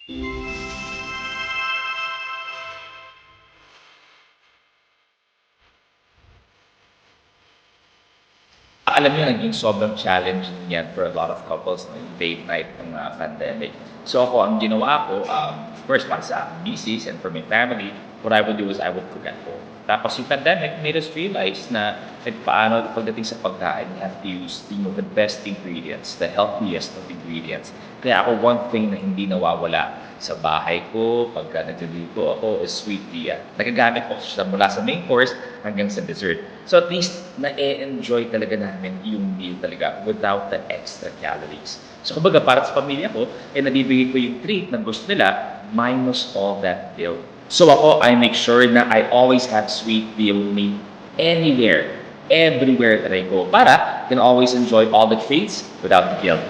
Alam niyo naging sobrang challenging yan for a lot of couples no, yung late night ng pandemic. So ako, ang ginawa ko, first para sa aking misis and for my family, what I would do is I would cook at home. Tapos yung pandemic made us realize na kahit paano pagdating sa pagkain, you have to use the best ingredients, the healthiest of ingredients. Kaya ako, one thing na hindi nawawala sa bahay ko, pagka nagluluto ako, is sweet tea. Nagagamit ko siya mula sa main course hanggang sa dessert. So at least, na-enjoy talaga namin yung meal talaga without the extra calories. So kumbaga, para sa pamilya ko, nabibigay ko yung treat na gusto nila minus all that guilt. So ako, I make sure na I always have sweet tea with me anywhere, everywhere that I go para I can always enjoy all the treats without the guilt.